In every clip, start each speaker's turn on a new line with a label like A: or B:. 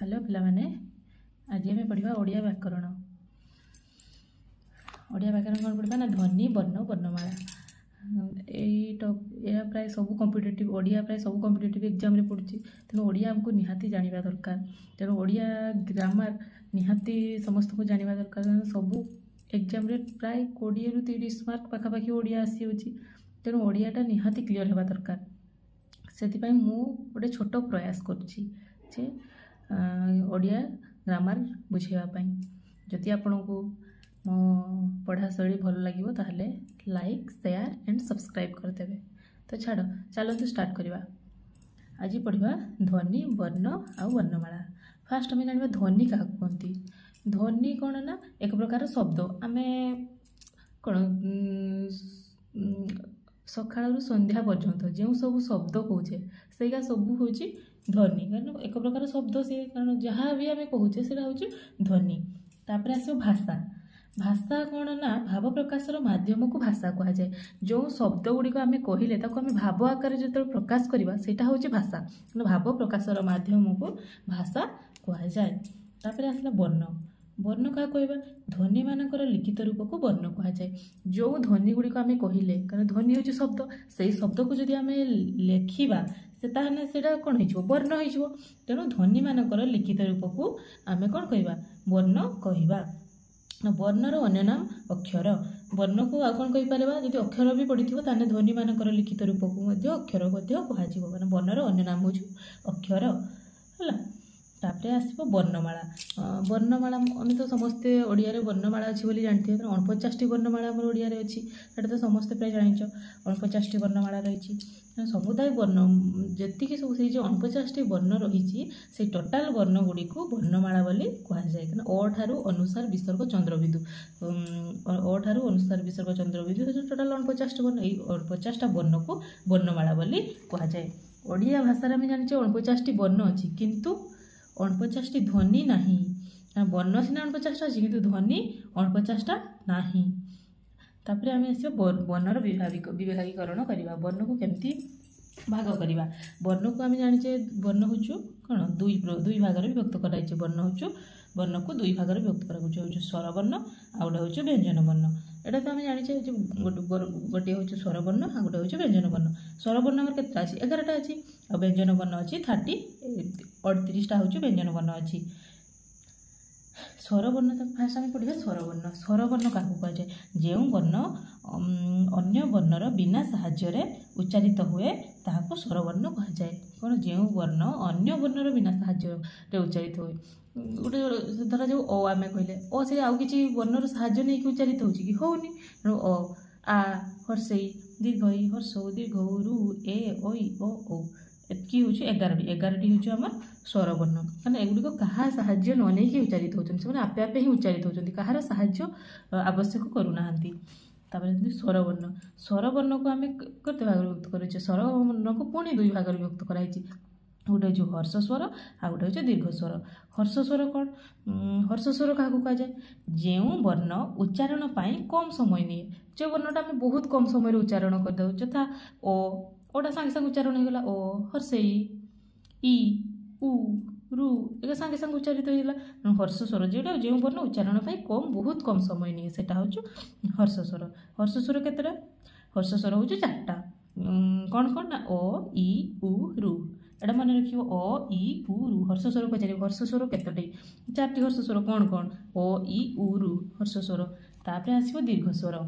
A: Hello पिलामाने आज आम पढ़ा ओडिया व्याकरण। ओडिया व्याकरण कौन पढ़ा ना ध्वनि वर्ण वर्णमाला। यह प्राय सब कॉम्पिटिटिव ओडिया प्राय सब कॉम्पिटिटिव एग्जाम रे पड़ुछि तेणु ओडिया हमको निहाती जानिबा दरकार। तेणु ओडिया ग्रामर निहाती समस्त को जानिबा दरकार। सब एग्जाम रे प्राय 20 ରୁ 30 मार्क पाखापाखि ओडिया आसी होछि। तेणु ओडियाटा निहाती क्लियर हेबा दरकार। सेतिपई मु गोटे छोट प्रयास करुछि जे ओडिया ग्रामर बुझेवाई। जदि आपण को मो पढ़ा शैली भल लगे ताहले लाइक शेयर एंड सब्सक्राइब करदेवे। तो छाड़ चलते स्टार्ट करवा। आज पढ़ा ध्वनि वर्ण आ वर्णमाला। फास्ट आम जाना ध्वनि क्या कहती। ध्वनि कौन ना एक प्रकार शब्द आमे कौन सकाळ संध्या पर्यंत जो सब शब्द कहे से सब हूँ ध्वनि। कारण एक प्रकार शब्द सी कारण जहाँ भी आम कहे से हूँ ध्वनि। तापर आस भाषा। भाषा कौन ना भाव प्रकाशर माध्यम को भाषा कह जाए। जो शब्द गुड़िक आम कहले आम भाव आकार जो प्रकाश करवा सेटा हूँ भाषा। भाव प्रकाशर माध्यम को भाषा कह जाए। तापर आसला वर्ण। वर्ण क्या कहवा ध्वनि मानकर लिखित रूप को वर्ण कह जाए। जो ध्वनि गुड़िक आम कहले कारण ध्वनि हूँ शब्द से शब्द को जब आम लेखा से कौन हो वर्ण हो। तेणु ध्वनि मानकर लिखित रूप को आम कौन कहवा वर्ण कहवा। वर्णर अन्य नाम अक्षर। वर्ण को आ कौन कहीपर जब अक्षर भी पड़ी थो ध्वनि मानकर लिखित रूप को अक्षर कह। वर्णर अन्य नाम हूँ अक्षर है। तापर आसो वर्णमाला। वर्णमाला आम तो समस्ते ओडिया रे वर्णमाला अच्छी बोली जानते। 49 वर्णमाला आम ओडिया रे अच्छी सेटा तो समस्ते प्राय जानिछ। 49 वर्णमाला रही समुदाय वर्ण जी सब से 49 वर्ण रही से टोटाल वर्ण गुड़ी को वर्णमाला बोली कहुए। अ ठारू अनुसार विसर्ग चंद्रबिंदु अ ठारू अनुसार विसर्ग चंद्रबिंदु टोटाल 49 वर्ण। ये 49 वर्ण को वर्णमाला बोली कहुए। ओडिया भाषा आम जाने 49 वर्ण अच्छी किंतु 49 ध्वनि नहीं। वर्ण सीना 49 अच्छी किंतु ध्वनि 49 नहीं। तापर आम आस वर्णर विभागीकरण करवा। वर्ण को केमती भाग करवा। वर्ण को आम जाने वर्ण हूँ कौन दुई भाग विभक्त कराई। वर्ण को दुई भाग विभक्त कर स्वर वर्ण आ गोटे हूँ व्यंजन वर्ण। एटा तो आम जाने गोटे हूँ स्वर वर्ण आ गोटे हूँ व्यंजन वर्ण। स्वर वर्ण आम के 11टा अच्छी आ व्यंजन वर्ण अच्छी 38टा हूँ व्यंजन वर्ण अच्छी। स्वर वर्ण तो फास्ट आम पढ़ा स्वर वर्ण। स्वर वर्ण क्या कहुए जो वर्ण अन्य वर्णर बिना साहाय्य उच्चारित हुए ताहाको स्वर वर्ण कह जाए। कौन जो वर्ण अन्य वर्णर बिना साहाय्य उच्चारित हुए गोटे धर जो अ आम कहले अ से आउ कि वर्णर साहाय्य नहीं उच्चारित हो कि होनी। तेणु अ आ हर्षई दीर्घई हर्षौ दीर्घ रु ए ओई ओ ओ एतकी हूँ 11टी हूँ आम स्वर वर्ण। कारण एगुड़िक क्या साहाय्य न नहीं उच्चारित होती आपे आपे ही उच्चारित होती कहार साहाय्य आवश्यक करूना। स्वर वर्ण। स्वर वर्ण को आम केते भाग विभक्त कर। स्वर वर्ण को पुणी दुई भाग विभक्त कराई। गोटे हूँ हर्ष स्वर आ गोटे हूँ दीर्घ स्वर। हर्ष स्वर कौन हर्ष स्वर क्या कह जाए जो वर्ण उच्चारण पाई कम समय निए। जो वर्णटा आम बहुत कम समय उच्चारण करदे यथा ओटा सांगे सांगे उच्चारण होगा ओ हर्षई ई उ रु एक सांगे सांगे उच्चारित होगा हर्ष स्वर। जोटा जो वर्ण उच्चारण पाई बहुत कम समय निए सेटा हूँ हर्ष स्वर। हर्ष स्वर केतेटा हर्ष स्वर हूँ 4टा। कौन कौन ना ओ ई उ रु एटा मन रखियो अ ई उ रु। हर्ष स्वर पचार हर्ष स्वर केतोटी 4टी हर्ष स्वर कौन कौन ओ ई उ रु हर्ष स्वर। तापर आसो दीर्घ स्वर।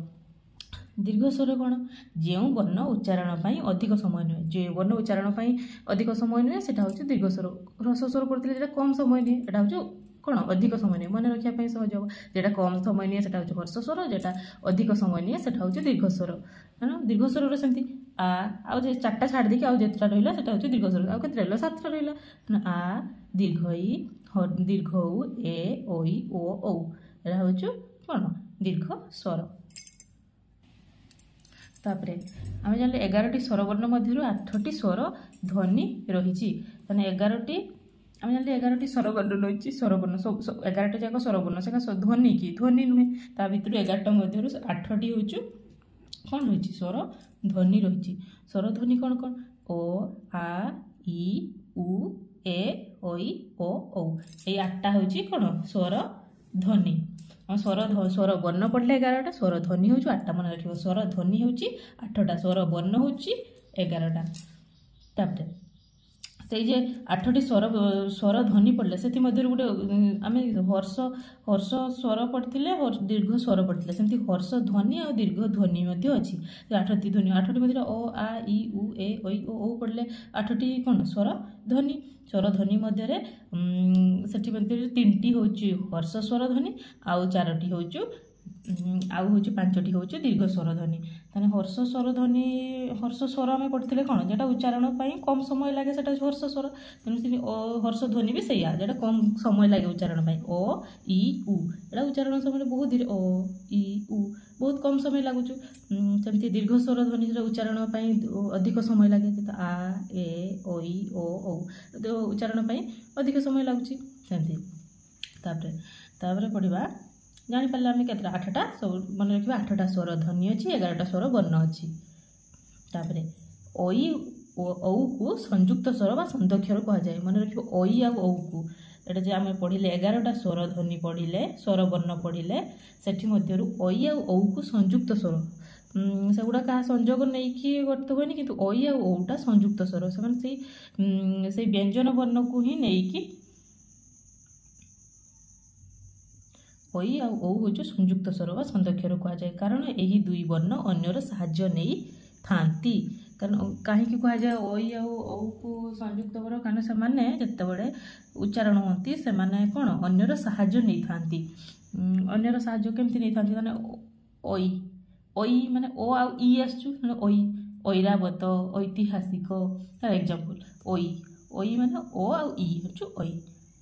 A: दीर्घ स्वर कौन जो वर्ण उच्चारण पाई अधिक समय नुहे। जो वर्ण उच्चारण पाई अधिक समय नुहे सेटा हूँ दीर्घ स्वर। ह्रस्व स्वर पढ़ते जो कम समय निए एटा हूँ कौन अधिक समय निए मन रखापी सहज हम। जोटा कम समय निए सेटा हूँ हर्ष स्वर जोटा अधिक समय निए सेटा हूँ दीर्घ स्वर। है दीर्घ स्वर सेमती आ 4टा छाड़ देकी आउ जेटा रहा सेटा हूँ दीर्घ स्वर। आउ के 7टा रहा आ दीर्घई दीर्घ ए ओई ओ औ एटा हूँ कौन दीर्घ स्वर। तापर आम जान 11टी स्वर वर्ण मध्य 8टी स्वर ध्वनि रही। 11टी आम जान 11टी स्वर वर्ण रही। स्वर वर्ण सब 11टा जाक स्वर वर्ण से ध्वनि कि ध्वनि नुहे ता भर 11टा मध्य 8टी हूँ कौन रही स्वर ध्वनि रही। स्वर ध्वनि कौन कौन ओ आ ई उ ए ओई ओ औ এই 8টা হচ্ছে কোন স্বর ধ্বনি স্বর বর্ণ পড়লে 11টা স্বর ধ্বনি হচ্ছে 8টা মনে রাখিব স্বর ধ্বনি হচ্ছে 8টা স্বর বর্ণ হচ্ছে 11টা তারপরে সেই যে 8টি স্বর ধ্বনি পড়লে ସେଥିମଧ୍ୟରୁ ଗୋଟେ ଆମେ ହର୍ଷ ସ୍ୱର ପଡ଼ିଥିଲେ ଦୀର୍ଘ ସ୍ୱର ପଡ଼ିଥିଲେ ସେମିତି ହର୍ଷ ଧ୍ୱନି ଆଉ ଦୀର୍ଘ ଧ୍ୱନି ମଧ୍ୟ ଅଛି 8ଟି ଧ୍ୱନି 8ଟି ମଧ୍ୟରେ ଅ ଆ ଇ ଉ ଏ ଐ ଓ ଔ ପଡ଼ିଲେ 8ଟି କ'ଣ ସ୍ୱର ଧ୍ୱନି ମଧ୍ୟରେ ସେଠି ମଧ୍ୟରେ 3ଟି ହେଉଛି ହର୍ଷ ସ୍ୱର ଧ୍ୱନି ଆଉ 4ଟି ହେଉଛି ଆଉ ହେଉଛି 5ଟି ହେଉଛି ଦୀର୍ଘ ସ୍ୱର ଧ୍ୱନି ତାହେଲେ ହର୍ଷ ସ୍ୱର ଆମେ ପଢ଼ିଥିଲେ କ'ଣ যেটা ଉଚ୍ଚାରଣ ପାଇଁ କମ୍ ସମୟ ଲାଗେ ସେଟା ହେଉଛି ହର୍ଷ ସ୍ୱର ତେଣୁ ସେ ହର୍ଷ ଧ୍ୱନି ବି ସେଇଆ যেটা କମ୍ ସମୟ ଲାଗେ ଉଚ୍ଚାରଣ ପାଇଁ ଓ ଇ ଉ ଏଟା ଉଚ୍ଚାରଣ ସମୟରେ ବହୁତ ଧୀରେ ଓ ଇ ଉ ବହୁତ କମ୍ ସମୟ ଲାଗୁଛୁ ସେମିତି ଦୀର୍ଘ ସ୍ୱର ଧ୍ୱନି ସେଟା ଉଚ୍ଚାରଣ ପାଇଁ ଅଧିକ ସମୟ ଲାଗେ ଯେତେ ଆ ଏ ଐ ଓ ଔ ଉଚ୍ଚାରଣ ପାଇଁ ଅଧିକ ସମୟ ଲାଗୁଛି ସେମିତି ତାପରେ ପଢ଼ିବା ଜାଣିପାରିଲେ ଆମେ କେତେଟା 8ଟା ସବୁ ମନେ ରଖିବା 8ଟା ସ୍ୱର ଧ୍ୱନି ଅଛି 11ଟା ସ୍ୱର ବର୍ଣ୍ଣ ଅଛି ତାପରେ ଐ ଓ ଔକୁ ସଂଯୁକ୍ତ ସ୍ୱର ବା ସନ୍ଧ୍ୟକ୍ଷର କୁହାଯାଏ ମନେ ରଖିବ ଐ ଆଉ ଔକୁ ଏଟା ଯେ ଆମେ ପଢ଼ିଲେ 11ଟା ସ୍ୱର ଧ୍ୱନି ପଢ଼ିଲେ ସ୍ୱର ବର୍ଣ୍ଣ ପଢ଼ିଲେ ସେଠି ମଧ୍ୟରୁ ଐ ଆଉ ଔକୁ ସଂଯୁକ୍ତ ସ୍ୱର ସେଗୁଡ଼ା କାହା ସଂଯୋଗ ନେଇକି ଗଠିତ ହୁଏନି କିନ୍ତୁ ଐ ଆଉ ଔଟା ସଂଯୁକ୍ତ ସ୍ୱର ସେମାନେ ସେଇ ବ୍ୟଞ୍ଜନ ବର୍ଣ୍ଣକୁ ହିଁ ନେଇକି ଐ ଆଉ ଔ ହେଉଛି ସଂଯୁକ୍ତ ସ୍ୱର ବା ସନ୍ଧ୍ୟକ୍ଷର କୁହାଯାଏ କାରଣ ଏହି ଦୁଇ ବର୍ଣ୍ଣ ଅନ୍ୟର ସାହାଯ୍ୟ ନେଇଥାନ୍ତି କାରଣ କାହିଁକି କୁହାଯାଏ ଐ ଆଉ ଔକୁ ସଂଯୁକ୍ତ ସ୍ୱର କାରଣ ସେମାନେ ଯେତେବେଳେ ଉଚ୍ଚାରଣ ହୁଅନ୍ତି ସେମାନେ କ'ଣ ଅନ୍ୟର ସାହାଯ୍ୟ ନେଇଥାନ୍ତି ଅନ୍ୟର ସାହାଯ୍ୟ କେମିତି ନେଇଥାନ୍ତି ମାନେ ଐ ମାନେ ଓ ଆଉ ଇ ଆସୁଛୁ ମାନେ ଐରାବତ ଐତିହାସିକ ଏକ୍ଜାମ୍ପଲ୍ ଐ ମାନେ ଓ ଆଉ ଇ ହେଉଛି ଐ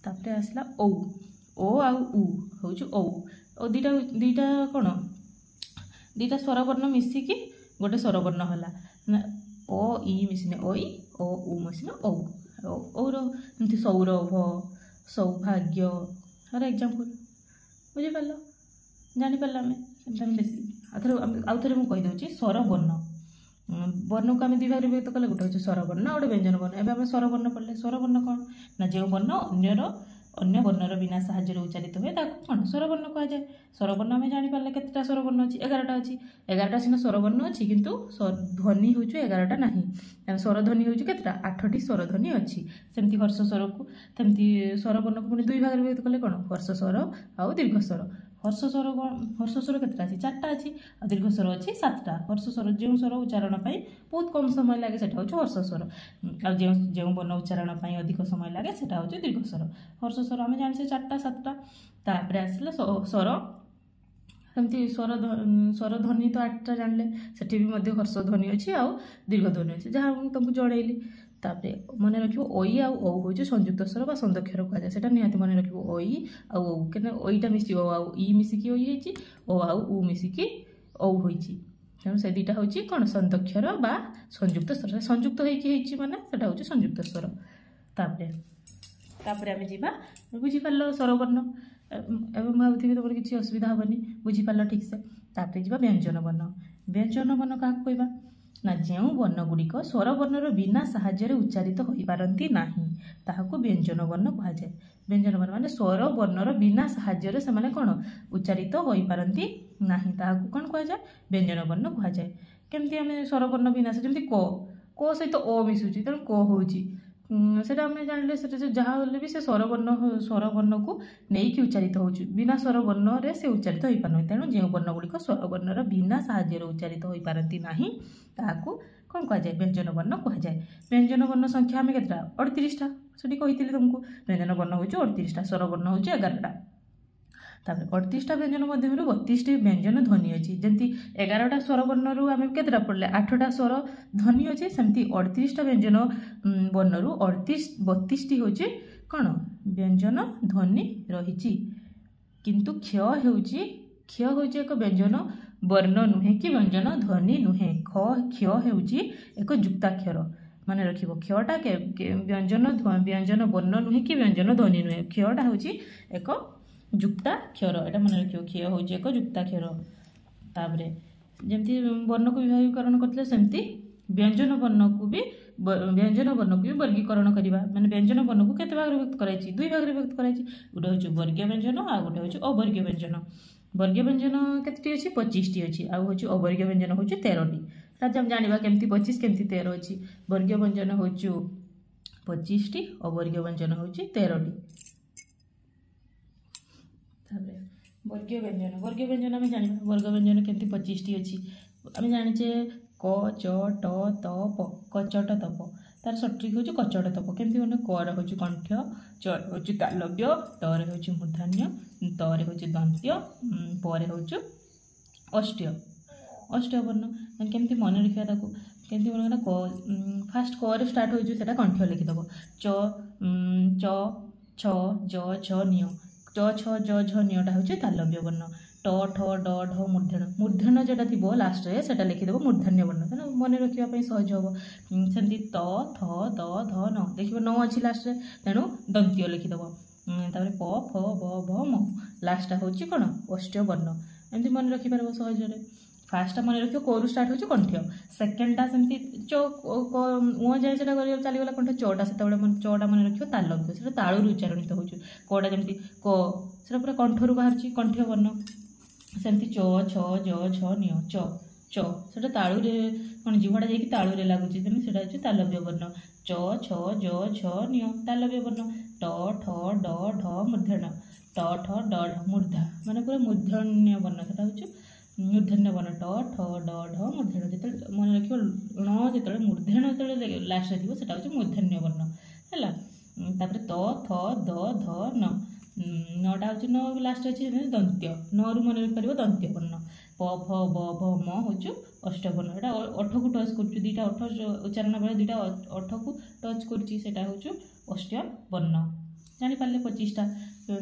A: ତାପରେ ଆସିଲା ଔ ଓ ଆଉ ଉ ହେଉଛି ଔ ଓ ଦୁଇଟା କ'ଣ ଦୁଇଟା ସ୍ୱରବର୍ଣ୍ଣ ମିଶିକି ଗୋଟେ ସ୍ୱରବର୍ଣ୍ଣ ହେଲା ଓ ଇ ମିଶିନେ ଐ ଓ ଉ ମିଶିନେ ଔ ଔର ଏମିତି ସୌରଭ ସୌଭାଗ୍ୟ ଏକ୍ଜାମ୍ପଲ୍ ବୁଝିପାରିଲ ଜାଣିପାରିଲ ଆମେ ସେମିତି ଆମେ ବେଶୀ ଆଉ ଥରେ ମୁଁ କହିଦେଉଛି ସ୍ୱରବର୍ଣ୍ଣ ବର୍ଣ୍ଣକୁ ଆମେ 2 ଭାଗରେ ବିଭକ୍ତ କଲେ ଗୋଟେ ହେଉଛି ସ୍ୱରବର୍ଣ୍ଣ ଆଉ ଗୋଟେ ବ୍ୟଞ୍ଜନ ବର୍ଣ୍ଣ ଏବେ ଆମେ ସ୍ୱରବର୍ଣ୍ଣ ପଢ଼ିଲେ ସ୍ୱରବର୍ଣ୍ଣ କ'ଣ ନା ଯେଉଁ ବର୍ଣ୍ଣ ଅନ୍ୟ ବର୍ଣ୍ଣର ବିନା ସାହାଯ୍ୟରେ ଉଚ୍ଚାରିତ ହୁଏ ତାକୁ କ'ଣ ସ୍ୱରବର୍ଣ୍ଣ କୁହାଯାଏ ସ୍ୱରବର୍ଣ୍ଣ ଆମେ ଜାଣିପାରିଲେ କେତେଟା ସ୍ୱରବର୍ଣ୍ଣ ଅଛି 11ଟା ଅଛି 11ଟା ସିନା ସ୍ୱରବର୍ଣ୍ଣ ଅଛି କିନ୍ତୁ ଧ୍ୱନି ହେଉଛି 11ଟା ନାହିଁ ସ୍ୱର ଧ୍ୱନି ହେଉଛି କେତେଟା 8ଟି ସ୍ୱର ଧ୍ୱନି ଅଛି ସେମିତି ହର୍ଷ ସ୍ୱରକୁ ସେମିତି ସ୍ୱରବର୍ଣ୍ଣକୁ ପୁଣି 2 ଭାଗରେ ବିଭକ୍ତ କଲେ କ'ଣ ହର୍ଷ ସ୍ୱର ଆଉ ଦୀର୍ଘ ସ୍ୱର ହର୍ଷ ସ୍ୱର କେତେଟା ଅଛି 4ଟା ଅଛି ଆଉ ଦୀର୍ଘ ସ୍ୱର ଅଛି 7ଟା ହର୍ଷ ସ୍ୱର ଯେଉଁ ସ୍ୱର ଉଚ୍ଚାରଣ ପାଇଁ ବହୁତ କମ୍ ସମୟ ଲାଗେ ସେଟା ହେଉଛି ହର୍ଷ ସ୍ୱର ଆଉ ଯେଉଁ ବର୍ଣ୍ଣ ଉଚ୍ଚାରଣ ପାଇଁ ଅଧିକ ସମୟ ଲାଗେ ସେଟା ହେଉଛି ଦୀର୍ଘ ସ୍ୱର ହର୍ଷ ସ୍ୱର ଆମେ ଜାଣିଛେ 4ଟା 7ଟା ତାପରେ ଆସିଲା ସ୍ୱର ସେମିତି ସ୍ୱର ଧ୍ୱନି ତ 8ଟା ଜାଣିଲେ ସେଠି ବି ମଧ୍ୟ ହର୍ଷ ଧ୍ୱନି ଅଛି ଆଉ ଦୀର୍ଘ ଧ୍ୱନି ଅଛି ଯାହା ମୁଁ ତମକୁ ଜଣେଇଲି ତାପରେ ମନେ ରଖିବ ଐ ଆଉ ଔ ହେଉଛି ସଂଯୁକ୍ତ ସ୍ୱର ବା ସନ୍ଧ୍ୟକ୍ଷର କୁହାଯାଏ ସେଟା ନିହାତି ମନେ ରଖିବ ଐ ଆଉ ଔ କାହିଁକିନା ଐଟା ମିଶିକି ଓ ଆଉ ଇ ମିଶିକି ଐ ହେଇଛି ଓ ଆଉ ଉ ମିଶିକି ଔ ହୋଇଛି ତେଣୁ ସେ ଦୁଇଟା ହେଉଛି କ'ଣ ସନ୍ଧ୍ୟକ୍ଷର ବା ସଂଯୁକ୍ତ ସ୍ୱର ସଂଯୁକ୍ତ ହେଇଛି ମାନେ ସେଟା ହେଉଛି ସଂଯୁକ୍ତ ସ୍ୱର ତାପରେ ଆମେ ଯିବା ବୁଝିପାରିଲ ସ୍ୱରବର୍ଣ୍ଣ ଏବେ ମୁଁ ଭାବୁଥିବି ତମର କିଛି ଅସୁବିଧା ହେବନି ବୁଝିପାରିଲ ଠିକ୍ସେ ତାପରେ ଯିବା ବ୍ୟଞ୍ଜନ ବର୍ଣ୍ଣ କାହାକୁ କହିବା ନା ଯେଉଁ ବର୍ଣ୍ଣଗୁଡ଼ିକ ସ୍ୱରବର୍ଣ୍ଣର ବିନା ସାହାଯ୍ୟରେ ଉଚ୍ଚାରିତ ହୋଇପାରନ୍ତି ନାହିଁ ତାହାକୁ ବ୍ୟଞ୍ଜନ ବର୍ଣ୍ଣ କୁହାଯାଏ ବ୍ୟଞ୍ଜନ ବର୍ଣ୍ଣ ମାନେ ସ୍ୱରବର୍ଣ୍ଣର ବିନା ସାହାଯ୍ୟରେ ସେମାନେ କ'ଣ ଉଚ୍ଚାରିତ ହୋଇପାରନ୍ତି ନାହିଁ ତାହାକୁ କ'ଣ କୁହାଯାଏ ବ୍ୟଞ୍ଜନ ବର୍ଣ୍ଣ କୁହାଯାଏ କେମିତି ଆମେ ସ୍ୱରବର୍ଣ୍ଣ ବିନା ଯେମିତି କ ସହିତ ଅ ମିଶୁଛି ତେଣୁ କ ହେଉଛି সেটা আমি জানিলে সেটা যাহা হলে বি সে স্বরবর্ণকু নেইকি উচ্চারিত হচ্ছে বিনা স্বরবর্ণরে সে উচ্চারিত হয়ে পারে তেণু যে বর্ণগুড়িক স্বরবর্ণর বিনা সাহায্যে উচ্চারিত হয়ে পারতি না তাহাকু କ'ଣ କୁହାଯାଏ ବ୍ୟଞ୍ଜନ ବର୍ଣ୍ଣ କୁହାଯାଏ ବ୍ୟଞ୍ଜନ ବର୍ଣ୍ଣ ସଂଖ୍ୟା ଆମେ କେତେଟା 38ଟା ସେଠି କହିଥିଲି ତୁମକୁ ବ୍ୟଞ୍ଜନ ବର୍ଣ୍ଣ ହେଉଛି 38ଟା ସ୍ୱରବର୍ଣ୍ଣ ହେଉଛି 11ଟା ତାପରେ 38ଟା ବ୍ୟଞ୍ଜନ ମଧ୍ୟରୁ 32ଟି ବ୍ୟଞ୍ଜନ ଧ୍ୱନି ଅଛି ଯେମିତି 11ଟା ସ୍ୱରବର୍ଣ୍ଣରୁ ଆମେ କେତେଟା ପଢ଼ିଲେ 8ଟା ସ୍ୱର ଧ୍ୱନି ଅଛି ସେମିତି 38ଟା ବ୍ୟଞ୍ଜନ ବର୍ଣ୍ଣରୁ 32ଟି ହେଉଛି କ'ଣ ବ୍ୟଞ୍ଜନ ଧ୍ୱନି ରହିଛି କିନ୍ତୁ କ୍ଷୟ ହେଉଛି ଏକ ବ୍ୟଞ୍ଜନ ବର୍ଣ୍ଣ ନୁହେଁ କି ବ୍ୟଞ୍ଜନ ଧ୍ୱନି ନୁହେଁ କ୍ଷୟ ହେଉଛି ଏକ ଯୁକ୍ତାକ୍ଷର ମାନେ ରଖିବ କ୍ଷୟଟା ବ୍ୟଞ୍ଜନ ବର୍ଣ୍ଣ ନୁହେଁ କି ବ୍ୟଞ୍ଜନ ଧ୍ୱନି ନୁହେଁ କ୍ଷୟଟା ହେଉଛି ଏକ ଯୁକ୍ତାକ୍ଷର ଏଟା ମନେ ରଖିବ କ୍ଷୟ ହେଉଛି ଏକ ଯୁକ୍ତାକ୍ଷର ତାପରେ ଯେମିତି ବର୍ଣ୍ଣକୁ ବିଭାଗୀକରଣ କରିଥିଲେ ସେମିତି ବ୍ୟଞ୍ଜନ ବର୍ଣ୍ଣକୁ ବି व्यंजन वर्ण को भी वर्गीकरण करवा माने व्यंजन वर्ण को केते भाग विभक्त कराई दुई भाग विभक्त कराई गोटे हूँ वर्गीय व्यंजन आ गोटे हूँ अवर्गीय व्यंजन वर्गीय व्यंजन केते अच्छी 25 टी अच्छी आउ हूँ अवर्गीय व्यंजन हूँ 13 टी हम जाना केमती 25 केमती 13 अच्छी वर्गीय व्यंजन हूँ 25 टी अवर्गीय व्यंजन हूँ 13 टी वर्गीय व्यंजन आम जाना वर्ग व्यंजन केमती 25 टी अच्छी आम जाने क च ट त प कचट तप तार सठिक हूँ कचट तप केमती मैंने कर हूँ कंठ्य च हूँ तालव्य टर हूँ मूर्धन्य तर हूँ दंत्य पर हूँ अष्ट्य अष्ट्य वर्ण केमती मन रखा केमती मन क फास्ट क स्टार्ट हो कंठ्य लिखिदेव च छ ज छ निय च छ ज झ नियटा हूँ तालव्य वर्ण ट ठ ड ढ मूर्धन मूर्धन जोटा थी लास्ट से लिखिदेव मूर्धन्य वर्ण तेना मन रखापी सहज हम सेमती त थ द ध न देख न अच्छी लास्ट तेणु दंत्य लिखिदेव प फ ब भ म लास्टा हूँ कौन अष्ट्य वर्ण एमती मन रखिपार सहज फास्टा मन रख कौर स्टार्ट हो कंठ्य सेकेंडटा सेमती उ जाए चलीगला कंठ चटा से चटा मन रख तालव्य से तालू उच्चारणित हो कटा जमी क से पूरा कंठरू बाहर कंठ्य वर्ण सेमती च छ ज छ निय च च से तालू कौन जीवटा जाकि तालू लगुच तेणु से हूँ तालव्य वर्ण च छ ज छ निय तालव्य वर्ण ट ठ ड ढ मूर्धन ट ठ ड ढ मूर्धा माने पूरा मूर्धन्य वर्ण से हूँ मूर्धन्य वर्ण ट ठ ड ढ मूर्धन जो मन रख ण जो मूर्धन जो लास्ट थी से हूँ मूर्धन्य वर्ण है त थ द ध न नटा हूँ न लास्ट अच्छे दंत्य न रु मन रखिपार दंत्य वर्ण प फ ब भ म हूँ अष्टवर्ण एटा अठ को टच कर दुईटा अठ उच्चारण बेले दुईटा अठ को टच करा हूँ अष्ट वर्ण जापारे 25टा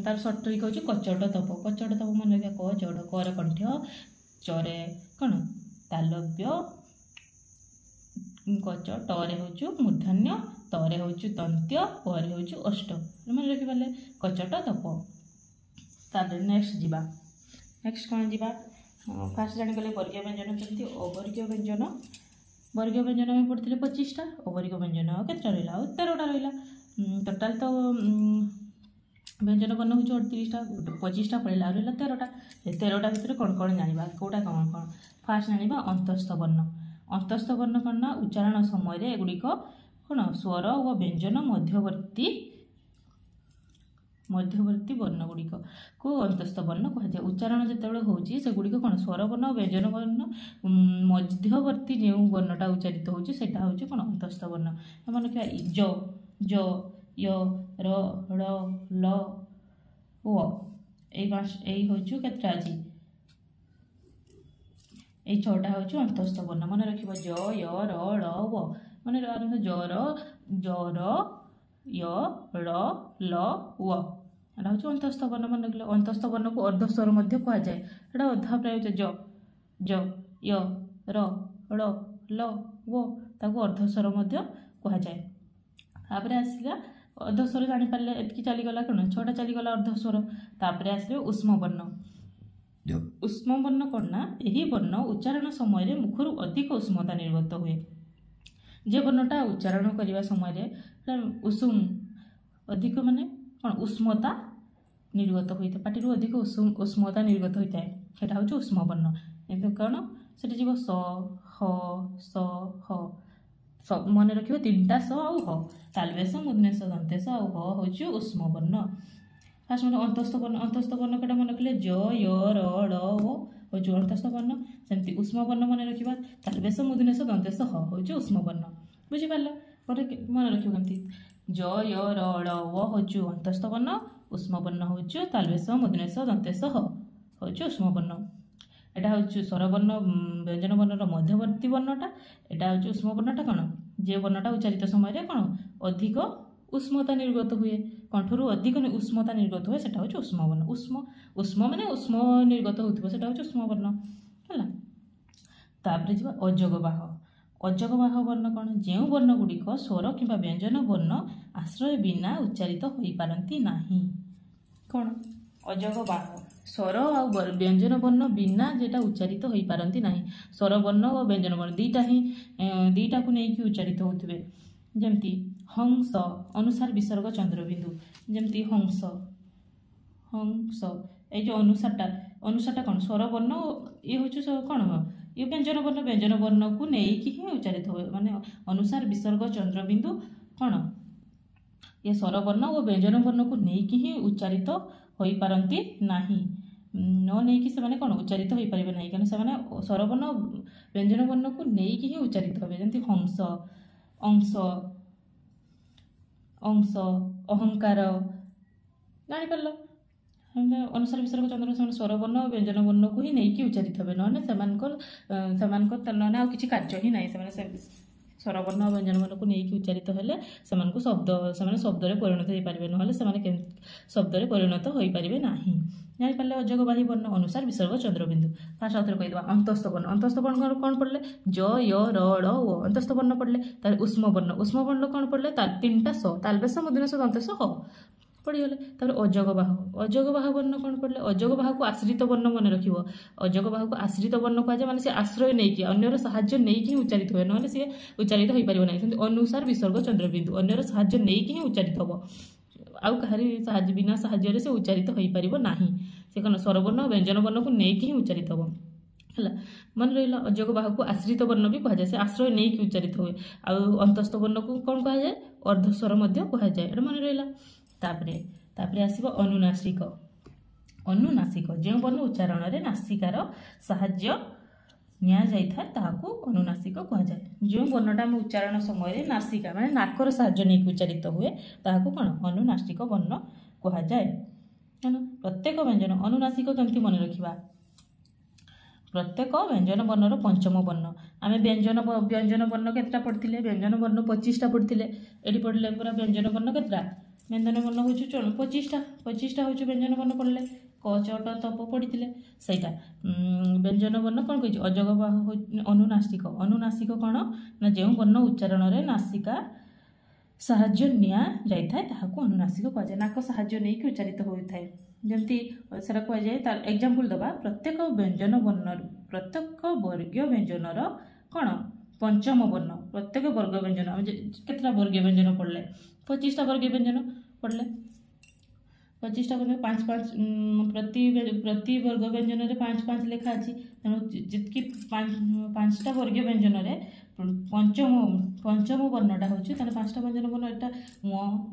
A: तार सठिक हूँ कचट तप मन रखा क चढ़ कर कंठ्य चरे कौन तालव्य कच टरे हूँ मूर्धन्य तरे हूँ दंत्य पर हूँ अष्ट मन रखिपारे कचट तप तापर नेक्स्ट जीवा नेक्स्ट कौन जीवा फास्ट जाणीगले वर्गीय व्यंजन केमती अवर्गीय व्यंजन वर्गीय व्यंजन आम पढ़ते 25टा अवर्गीय व्यंजन केतटा रहा 13टा रहा टोटाल तो व्यंजन वर्ण हूँ 38टा 25टा पढ़ला रहा 13टा 13टा भितर कौन कौन जाना कौटा कौन कौन फास्ट जाना अंतस्थ वर्ण कौन ना उच्चारण समय एगुड़िक कौन स्वर व व्यंजन मध्यवर्ती वर्ण गुड़िक को अंतस्थ वर्ण कहुए उच्चारण जिते होगुड़िक कौन स्वर वर्ण और व्यंजन वर्ण मध्यवर्ती जो वर्णटा उच्चारित होता हूँ कौन अंतस्थ वर्ण मन रखा ज ज य र ल व यही हूँ केतटा अच्छी ये 6टा हूँ अंतस्थ वर्ण मन रख ज य र ल व मन जर जर य र ल व एटा हूँ अंतस्थ वर्ण मन रख अंतस्थ वर्ण को अर्धस्वर कहुए एटा अधा प्राय ज ज य र ल वो ताको अर्धस्वर कहुए तापर आसला अर्धस्वर जापारे एति चलीगला कौन 6टा चलीगला अर्धस्वर तापर आस उष्म वर्ण कौन ना यही वर्ण उच्चारण समय मुखर अधिक उष्मता निर्गत हुए जे वर्णटा उच्चारण करने समय उषुम अधिक माने कौन उष्मता निर्गत होता है पार्टी अधिक उष्मता निर्गत होता है सेटा हूँ उष्म वर्ण किंतु कौन से जीव स ह स मन रख 3टा स आउ ह तालवेश मूर्धनेश दंतेश आउ ह हूँ उष्म वर्ण फास्ट मतलब अंतस्थ वर्ण कटा मन रखिले ज य र ल ओ हूँ अंतस्थ वर्ण सेमती उष्म वर्ण मन रखा तालवेश मूर्धनेश दंतेश ह हूँ उष्म वर्ण बुझीपार मन रख कमी ज य र ल ओ हूँ अंतस्थ वर्ण उष्म वर्ण हूँ तालवेश मूर्धनेश दंतेश ह हूँ उष्म वर्ण एटा हूँ स्वरवर्ण व्यंजन वर्ण मध्यवर्ती वर्णटा एटा हूँ उष्म वर्णटा कौन जे वर्णटा उच्चारित समय कौन अधिक उष्मता निर्गत हुए कंठरू अधिक उष्मता निर्गत हुए सेटा हूँ उष्म वर्ण उष्म माने उष्म निर्गत होता है उष्म वर्ण है तापर जी अजगवाह वर्ण कौन जो वर्ण गुड़िक स्वर कि व्यंजन वर्ण आश्रय बिना उच्चारित हो पारती नहीं कौन अजगवाह स्वर आ व्यंजन वर्ण बिना जेटा उच्चारित हो पारती नहीं स्वर वर्ण और व्यंजन वर्ण दीटा ही दीटा को लेकिन उच्चारित होते जमती हंस अनुसार विसर्ग चंद्रबिंदु जमती हंस हंस ये जो अनुसारटा कौन स्वर वर्ण ये हूँ कौन ये व्यंजन वर्ण को लेकिन ही उच्चारित हुए माने अनुसार विसर्ग चंद्रबिंदु कौन ये स्वर वर्ण और व्यंजन वर्ण को लेकिन ही उच्चारित हो पारती नहीं न नहीं से कौन उच्चारित हो पारे ना कहीं से स्वर वर्ण व्यंजन वर्ण को लेकिन ही उच्चारित हे जमी हंस अंश अंश अहंकार जापर अनुसार विसर्ग चंद्र से स्वर वर्ण व्यंजन वर्ण को ही नहीं उच्चारित हे ना कि कार्य ही ना से स्वर वर्ण व्यंजन वर्ण को लेकिन उच्चारित हेले से शब्द से शब्द परिणत हो पारे ना से शब्द परिणत हो पारे ना जापारे अजगबाही वर्ण अनुसार विसर्ग चंद्रबिंदु फास्ट आउे कहीदेवा अंतस्थ वर्ण कौन पढ़ले ज य र ड़ ओ अंतस्थ वर्ण पढ़ले उष्म वर्ण कौन पढ़ले तीन स तालबेश मुदिनस दंतेश ह पढ़ीगले अजगबाह वर्ण कौन पढ़ले अजगबाह को आश्रित वर्ण मन रख अजगबाह को आश्रित वर्ण कहुए मैंने से आश्रय नहीं अन्यर साहाय्य नहीं उच्चारित हुए ना सी उच्चारित हो पार ना अनुसार विसर्ग चंद्रबिंदु अन्यर साहाय्य नहीं उच्चारित हम आउ कहारी बिना साहाय्य से उच्चारित हो पार ना से कौन स्वरवर्ण व्यंजन वर्ण को लेकिन ही उच्चारित हम है मन रहा अजगबाह को आश्रित वर्ण भी कहुए से आश्रय नहीं उच्चारित हुए आउ अंतस्थ वर्ण को कौन कहुए अर्धस्वर कहुए एटा मन रहा तापरे आसीबो अनुनासिक जो वर्ण उच्चारण में नासिकार साहाय्य निया जाइथा ताहाकू अनुनासिक कहुए जो वर्णटा आम उच्चारण समय नासिका माने नाकर साहाय्य नहीं उच्चारित हुए ताहाकू कौन अनुनासिक वर्ण कहुए प्रत्येक व्यंजन अनुनासिक केमती मन रखा प्रत्येक व्यंजन वर्णर पंचम वर्ण आम व्यंजन वर्ण केतटा पढ़ते व्यंजन वर्ण 25टा पढ़ते ये पढ़ले पूरा व्यंजन वर्ण केतटा व्यंजन वर्ण हूँ 25टा हूँ व्यंजन वर्ण पढ़ले क च ट तप पढ़ी सहीटा व्यंजन वर्ण कौन कही अजगबाह अनुनासिक कौन ना जो वर्ण उच्चारण में नासिका साहाय्य निया जाए ताहाकू अनुनासिक कहुए नाक साहाय्य नहीं उच्चारित होता है जमती से कहुए एग्जाम्पल दबा प्रत्येक व्यंजन वर्ण प्रत्येक वर्गीय व्यंजनर कौन पंचम वर्ण प्रत्येक वर्ग व्यंजन केतटा वर्गीय व्यंजन पढ़ले 25टा वर्गीय व्यंजन पढ़ले 25टा वर्ग 5 प्रति वर्ग व्यंजन में 5 लेखा अच्छी तेणु जितकी 5टा वर्गीय व्यंजन पंचम वर्णटा हूँ 5टा व्यंजन वर्ण एटा म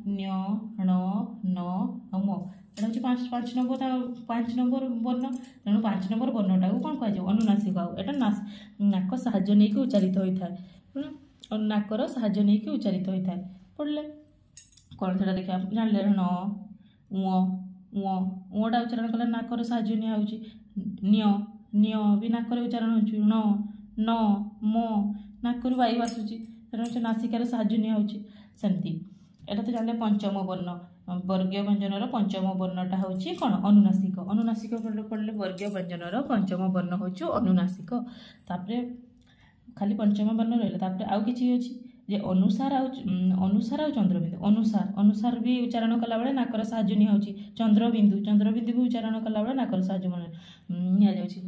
A: न्य ण न म एटा हूँ 5 नंबर वर्ण तेणु 5 नंबर वर्णटा को कौन कह अनुनासिक आटा नाक साहाय्य नहीं उच्चारित होता है नाकर साहाय्य नहीं उच्चारित होता है पढ़ले कौन से देखा जानले न टा उच्चारण कले नाकर साहाय्य निया निय भी नाकर उच्चारण हो न म नाकर वायु आसूची तेणु नासिकार साहाय्य निया सेमती एटा तो जानले पंचम वर्ण वर्गीय व्यंजनर पंचम वर्णटा हूँ कौन अनुनासिक पढ़ले वर्गीय व्यंजनर पंचम वर्ण हूँ अनुनासिक तापरे खाली पंचम वर्ण रहा आउ कि अच्छी जे अनुसार आउ चंद्रबिंदु अनुसार भी उच्चारण कला बेले नाकर साहाय्य निया चंद्रबिंदु भी उच्चारण कला बेले नाकर साहाय्य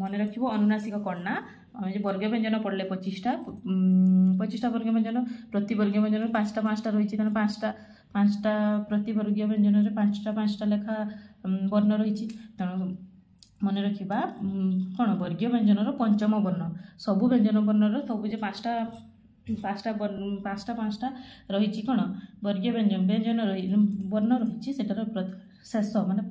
A: मन रख अनुनासिक कौन ना वर्गीय व्यंजन पढ़ले 25टा वर्गीय व्यंजन प्रति वर्गीय व्यंजन 5टा रही 5टा प्रति वर्गीय व्यंजन में 5टा लेखा वर्ण रही तेणु मन रखा कौन वर्गीय व्यंजनर पंचम वर्ण सबु व्यंजन वर्णर सब जो 5टा रही कौन वर्गीय व्यंजन वर्ण रही शेष माने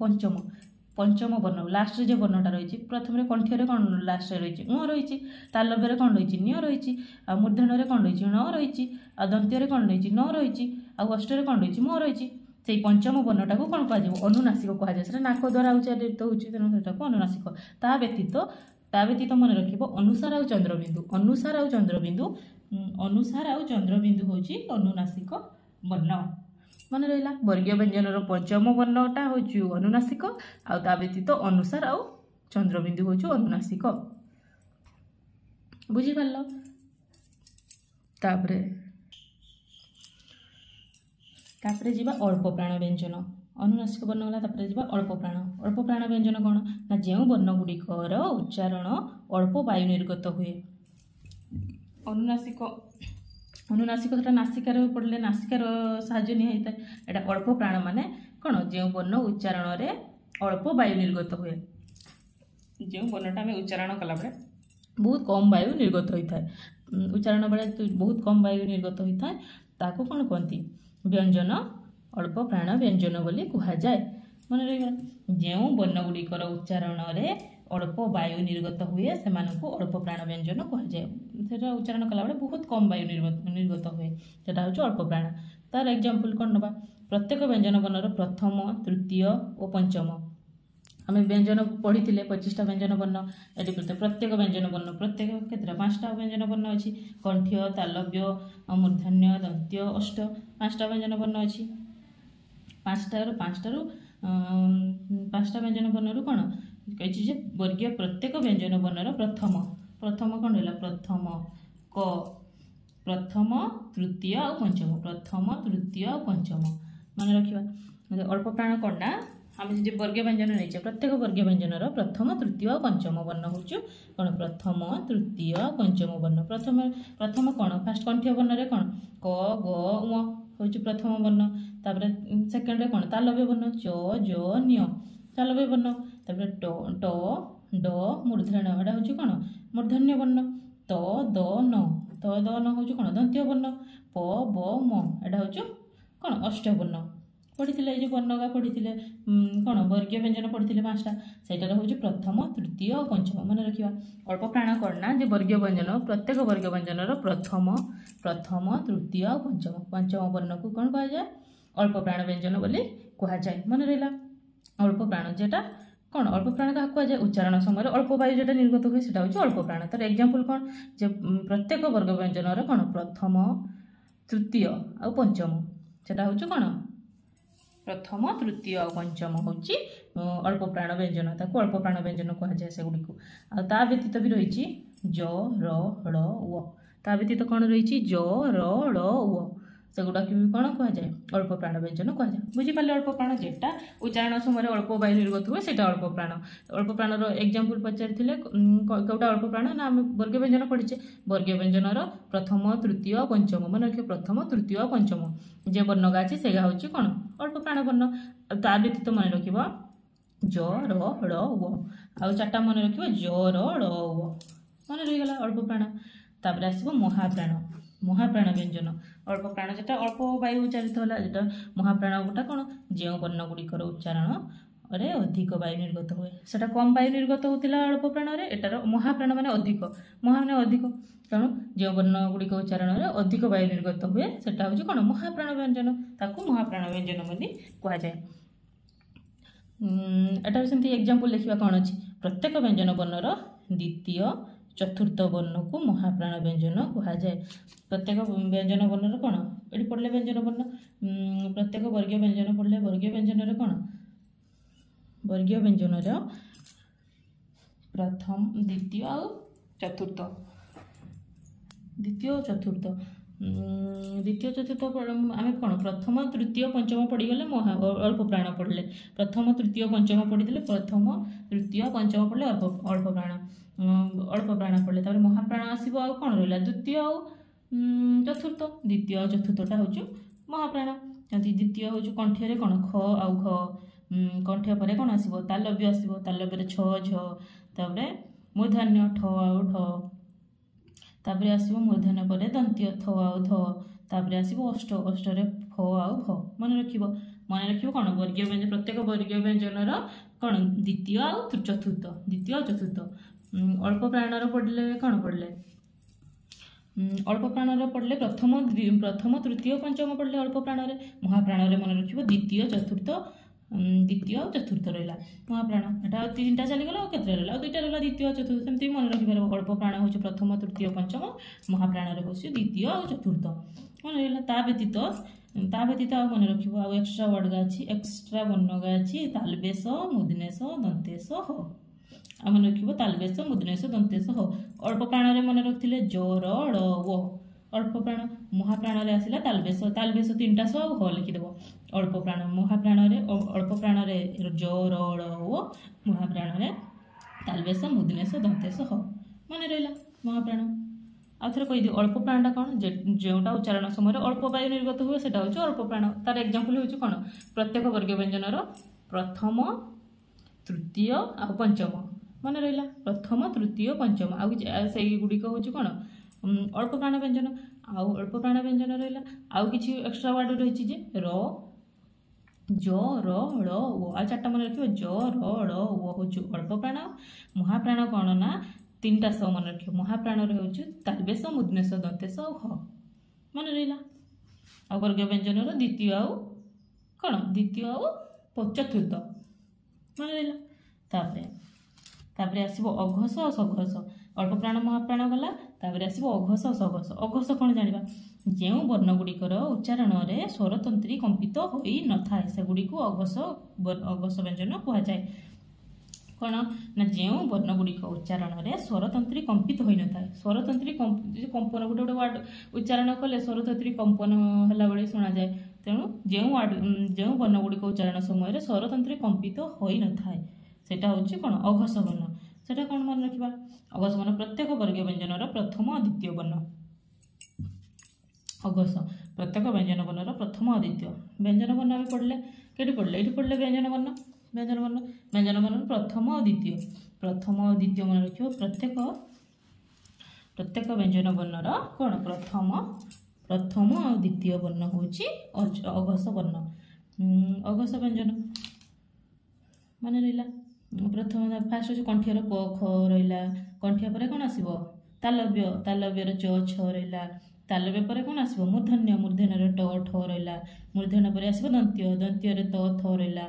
A: पंचम वर्ण लास्ट जो वर्णटा रही प्रथम कंठ्य कौन लास्ट रही रही तालव्य कौन रही निय रही मूर्धन कौन रही ण रही दंत्य कौन रही न रही अष्टर कौन रही म रही से पंचम वर्णटा को कौन कह अनुनासिक कहुए से नाक द्वारा उच्चारित हो तेणु से अनुनासिक ता व्यतीत मन रख अनुसार आउ चंद्रबिंदु हूँ अनुनासिक वर्ण मन रहा वर्गीय व्यंजनर पंचम वर्णटा हूँ अनुनासिक आ व्यतीत अनुसार आउ चंद्रबिंदु हूँ अनुनासिक बुझीपार तापरे जीवा अल्प प्राण व्यंजन अनुनासिक वर्ण गला जीवा अल्प प्राण व्यंजन कौन ना जो वर्ण गुड़िकर उच्चारण अल्प वायु निर्गत हुए अनुनासिक अनुनासिकता नासिकार पड़े नासिकार साहाय्य नहीं होता है। एटा अल्प प्राण माने कौन जो वर्ण उच्चारण रे अल्प वायु निर्गत हुए, जो वर्णटा आम उच्चारण कला बहुत कम वायु निर्गत होता है, उच्चारण बेले बहुत कम वायु निर्गत होता है, ताको कौन कहती व्यंजन अल्प प्राण व्यंजन बोली कहुए। मन रही जो वर्ण गुड़िकर उच्चारण रे अल्प वायु निर्गत हुए से अल्प प्राण व्यंजन कहुए। उच्चारण कला बहुत कम वायु निर्गत हुए, सेटा हूँ अल्प प्राण। तार एग्जांपल कौन नवा, प्रत्येक व्यंजन वर्णर प्रथम तृतीय और पंचम आम व्यंजन पढ़ी 25टा व्यंजन वर्ण। ये प्रत्येक व्यंजन वर्ण प्रत्येक केतटा 5टा व्यंजन वर्ण अच्छी, कंठ्य तालव्य मूर्धन्य दंत्य अष्ट 5टा व्यंजन वर्ण अच्छी। 5टा व्यंजन वर्णर कौन कही वर्गीय प्रत्येक व्यंजन वर्णर प्रथम प्रथम कौन रहा प्रथम क प्रथम तृतीय और पंचम, प्रथम तृतीय और पंचम मन रखा। अल्प प्राण कौन ना आम जो वर्गीय व्यंजन नहीं प्रत्येक वर्गीय व्यंजन प्रथम तृतीय और पंचम वर्ण हूँ कौन प्रथम तृतीय पंचम वर्ण। प्रथम कौन फास्ट कंठ्य वर्ण रे कौन क ग उ हूँ प्रथम वर्ण। तापर सेकेंड रे कौन तालव्य वर्ण च ज न्य तालव्य वर्ण। तापर ट ड मूर्धन्य एटा हूँ कौन मूर्धन्य वर्ण। त द न हूँ कौन दंत्य वर्ण। प ब म एटा हूँ कौन अष्ट वर्ण। पढ़ी ये वर्णगा पढ़ी कौन वर्गीय व्यंजन पढ़ी 5टा सेटार हूँ प्रथम तृतीय और पंचम मन रखा। अल्प प्राण कौन ना जो वर्गीय व्यंजन प्रत्येक वर्गीय व्यंजन प्रथम प्रथम तृतीय और पंचम पंचम वर्ण को कौन कहुए अल्प प्राण व्यंजन बोली कहुए। मन रहा अल्प प्राण जेटा कौन अल्प प्राण क्या कहुए उच्चारण समय अल्प वायु जेटा निर्गत हुए सेटा हूँ अल्प प्राण। तार एग्जांपल कौन जे प्रत्येक वर्ग व्यंजन कौन प्रथम तृतीय और पंचम सेटा हूँ कौन प्रथम तृतीय और पंचम हूँ अल्प प्राण व्यंजन ताको अल्प प्राण व्यंजन कहुए। से गुड़ी आ व्यतीत भी रही ज र ड़ व ता व्यतीत कौन रही ज र ड़ व सेगुड़ा भी कौन कहुए अल्प प्राण व्यंजन कहुए। बुझीपारे अल्प प्राण जेटा उच्चारण समय अल्प वायु निर्गत हुए सेटा अल्प प्राण। अल्प प्राणर एग्जांपल पचारि कौटा अल्प प्राण ना आम वर्गीय व्यंजन पढ़ीचे वर्गीय व्यंजन प्रथम तृतीय पंचम मन रखिए प्रथम तृतीय पंचम जे वर्णगा अच्छी से हूँ कौन अल्प प्राण वर्ण। ता व्यतीत मन रख ज र ड़ व आउ 4टा मन रख ज र ड़ व मन रहीगला अल्प प्राण। तापर आसब महाप्राण महाप्राण व्यंजन अल्प प्राण जेटा अल्प वायु उच्चारित होला जेटा महाप्राण गोटा कौन जो वर्ण गुड़िकर उच्चारण रे अधिक वायु निर्गत हुए सेटा कम वायु निर्गत होता अल्प प्राण रे एटार महाप्राण माने अधिक महा माने अधिक तेणु जो वर्ण गुड़िक उच्चारण रे अधिक वायु निर्गत हुए सेटा हूँ कौन महाप्राण व्यंजन ताकू महाप्राण व्यंजन बोली कहुए। एटार सेमती एग्जांपल देखिबा कौन अच्छी प्रत्येक व्यंजन वर्णर द्वितीय चतुर्थ वर्ण को महाप्राण व्यंजन कहुए। प्रत्येक व्यंजन वर्णर कौन ये पढ़ले व्यंजन वर्ण प्रत्येक वर्गीय व्यंजन पढ़ले वर्गीय व्यंजन कौन वर्गीय व्यंजन प्रथम द्वितीय और चतुर्थ द्वितीय चतुर्थ आम कौन प्रथम तृतीय पंचम पढ़ीगले अल्प प्राण पढ़ले प्रथम तृतीय पंचम पढ़ी प्रथम तृतीय पंचम पढ़ले अल्प प्राण पढ़ले तापर महाप्राण आसब आ कौन रहा द्वितीय और चतुर्थ द्वितीय और चतुर्थटा हूँ महाप्राण। द्वितीय हूँ कंठ्य कौन ख आउ घ कंठ्य पर कौन आसब तालव्य आसब तालव्य छ झ तापर मूर्धन्य ठ आउ ढ तापर आसब मूर्धन्य पर दंत्य थ आउ ध तापर आसब अष्ट अष्ट फ आउ फ मन रख कौन वर्गीय व्यंजन प्रत्येक वर्गीय व्यंजन कौन द्वितीय और चतुर्थ द्वितीय और चतुर्थ। अल्प प्राणर पढ़ले कौन पढ़ले अल्प प्राणर पढ़ले प्रथम तृतीय पंचम पढ़ले अल्प प्राण महाप्राण मन रख द्वितीय चतुर्थ द्वितीय और चतुर्थ रहा महाप्राण एटा 3टा चलीगला और केतटा रहा 2टा रहा द्वितीय चतुर्थ सेमती मन रखिपार अल्प प्राण हूँ प्रथम तृतीय पंचम महाप्राण हूँ द्वितीय और चतुर्थ मन रहा। ता व्यतीत आ मन रख एक्सट्रा वर्ड गा अच्छी एक्सट्रा वर्ण गा अच्छी तालबेश मुदनेश दंतेश ह आ मन रख तालबेश मुदनेश दंतेश ह। अल्प प्राण मन रखते ज र ड़ व अल्प प्राण महाप्राण आसला तालबेश 3टा स ह लिखिदेव अल्प प्राण महाप्राण अल्प प्राण ज र ड़ व महाप्राण तालबेश मुदनेश दंतेश ह मन रहा महाप्राण। आउ थे कहीदि अल्प प्राणटा कौन जोटा उच्चारण समय अल्प वायु निर्गत हुए से अल्प प्राण तार एक्जाम्पल हूँ कौन प्रत्येक वर्ग व्यंजनर प्रथम तृतीय आ पंचम मन रहा प्रथम तृतीय पंचम आउ गुड़िक हूँ कौन अल्प प्राण व्यंजन आउ अल्प प्राण व्यंजन रहा आउ कि एक्सट्रा वर्ड रही र ज र ड़ ओ आ चार्टा मन रखिए ज र ड़ ओ हूँ अल्प प्राण महाप्राण कौन ना 3टा स मन रखिए महाप्राण हूँ तालबेश मुद्नेश दंतेश ह मन रहा आ वर्ग व्यंजन द्वितीय आउ कौन द्वितीय आउ चतुर्थ मन रहा तापर आसो अघस और सघस अल्प प्राण महाप्राण गला तापर आसो अघस और सघस अघस कौन जाना जो वर्णगुड़िकर उच्चारण में स्वरतंत्री कंपित हो न था सेगुड़ी अघस अघस व्यंजन कहुए कौन ना जो वर्णगुड़िक उच्चारण में स्वरतंत्री कंपित हो न था स्वरतंत्री कंपन गोटे गोटे वार्ड उच्चारण कले स्वरतंत्री कंपन है बेले शुणा जाए तेणु जो वर्णगुड़िक उच्चारण समय स्वरतंत्री कंपित हो न था सेटा हूँ कौन अघस वर्ण सेटा कौन मन रखा अघस वर्ण प्रत्येक वर्ग व्यंजनर प्रथम और द्वितीय वर्ण अघस प्रत्येक व्यंजन वर्णर प्रथम और द्वितीय व्यंजन वर्ण आम पढ़ले कहीं पढ़ले व्यंजन वर्ण व्यंजन वर्ण प्रथम और द्वितीय मन रखियो प्रत्येक व्यंजन वर्णर कौन प्रथम और द्वितीय वर्ण हूँ अघस वर्ण अघस व्यंजन मन रहा प्रथम फास्ट हूँ कंठियर क ख रहा कंठिया पर कौन आसो तालव्य तालव्यर च छ रहा तालव्य पर कौन आसो मूर्धन्य मूर्धन्य ट ठ रहा मूर्धन्य पर आसो दंत्य दंत्य त थ रहा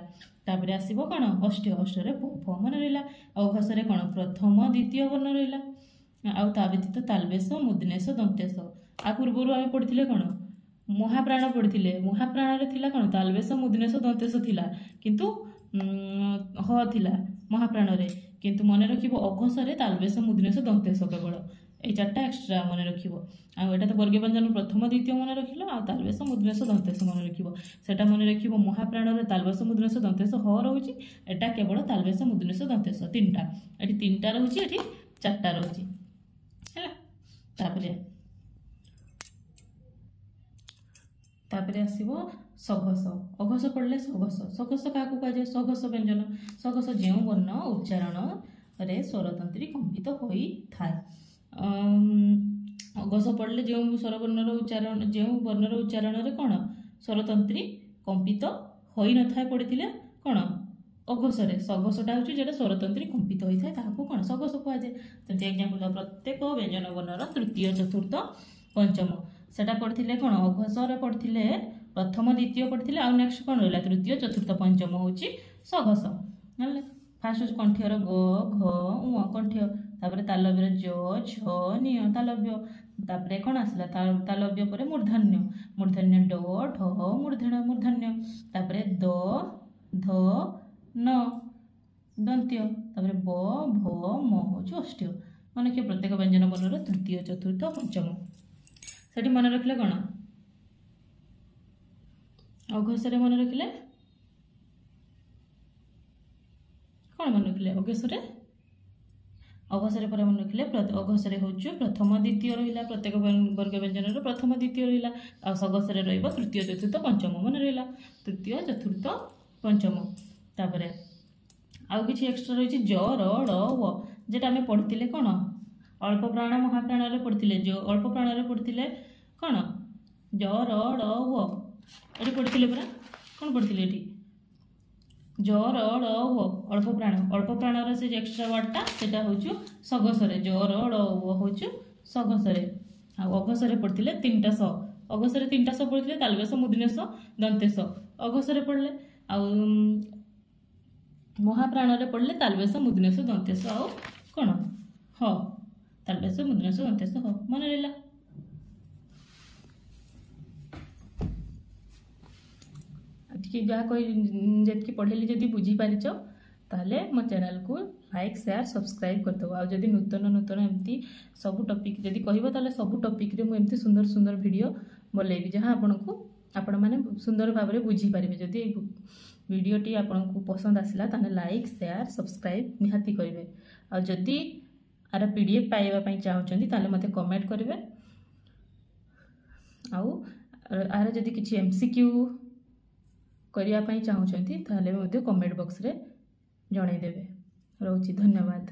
A: तापर आसो कौन अष्ट अष्ट प फ मन रहा अघस कौन प्रथम द्वितीय वर्ण रहा आउ ता व्यतीत तालबेश मुद्नेश दंतेश आ पूर्व आम पढ़ी कौन महाप्राण पढ़ी महाप्राण थिला कौन तालबेश मुद्नेश दंतेश थिला किंतु ह थिला महाप्राण रे किंतु मन रखिबो अघस रे तालबेश मुद्नेश दंतेश केवल ए 4टा एक्स्ट्रा मन रखिबो आ एटा तो वर्ग व्यंजन प्रथम द्वितीय मन रखिलो आ तालबेश मुद्नेश दंतेश मन रखिबो सेटा मन रखिबो महाप्राण रे तालबेश मुद्नेश दंतेश ह रहउची एटा केवल तालबेश मुद्नेश दंतेश 3टा एठी 3टा रहउची एठी 4टा रहउची हैला तापरे आसो सघस अघस पढ़ले सघस सघस क्या कहुए सघस व्यंजन सघस जो वर्ण उच्चारण रे स्वरतंत्री कंपित हो थाए अघस पढ़ले जो स्वरवर्णर उच्चारण जो वर्णर उच्चारण रे कौन स्वरतंत्री कंपित हो न था पढ़ी कौन अघस सघसटा हूँ जो स्वरतंत्री कंपित होता है कौन सघस कहुए तो एक्जाम्पल प्रत्येक व्यंजन वर्णर तृतीय चतुर्थ पंचम सेटा पढ़ी कौन अघस पढ़ी प्रथम द्वितीय पढ़ी आउ नेक्स्ट कौन रहा तृतीय चतुर्थ पंचम हूँ सघस फास्ट हूँ कंठियर ग घ उ कंठिय तापर तालव्य ज छ नि तालव्य तापर कौन आसला तालव्य पर मूर्धन्य मूर्धन्य ड ढ मूर्धन्य मूर्धन्य तापर द ध न दंत्य तापर ब भ म हूँ अष्ट्य मन कि प्रत्येक व्यंजन वर्णर तृतीय चतुर्थ पंचम सेठी मन रखिले कौन अघस मन रखिले कौन मन रखिले अघस पर मन रखिले अघस हूँ प्रथम द्वितीय रहा प्रत्येक वर्ग व्यंजन प्रथम द्वितीय रहा सघस रहा तृतीय चतुर्थ पंचम मन रहा तृतीय चतुर्थ पंचम तापर आउ कि एक्सट्रा रही ज र ड़ व जेटा आम पढ़ी कौन अल्प प्राण महाप्राण पढ़ी जो अल्प प्राण पढ़ी कौन ज र ड़ व ये पढ़ी परा कौन पढ़ी ये ज र ड़ व अल्प प्राण से एक्सट्रा वर्डटा से हूँ सघस ज र ड़ व हूँ सघस अघस पढ़ी 3टा स अघस 3टा स पढ़ी तालबेश मुद्नेश दंतेश अघस पढ़ले आउ महाप्राण पढ़ले तालबेश मुद्नेश दंतेश आउ कौन ह तालबेश मुद्नेश दंतेश ह मन रहा जहाँ कही जी पढ़ेली जदि बुझीपारिच ताहले मो चैनल को लाइक शेयर सब्सक्राइब करदेव आ जदि नूतन नूतन एमती सब टॉपिक जदि कहबो ताहले सब टॉपिक रे मु एमती सुंदर सुंदर वीडियो बोलेबी जहाँ आपण माने सुंदर भाव में बुझी पारिबे जदि वीडियोटी आपको पसंद आसला ताहले लाइक शेयर सब्सक्राइब निहाती करेंगे आ जदि आर PDF पाइबा पई चाहउछंती ताले मते कमेंट करिवे आउ आर जदि किछि MCQ करिया पई चाहउछंती ताले मते कमेंट बॉक्स रे जणाई देबे। रहउछि धन्यवाद।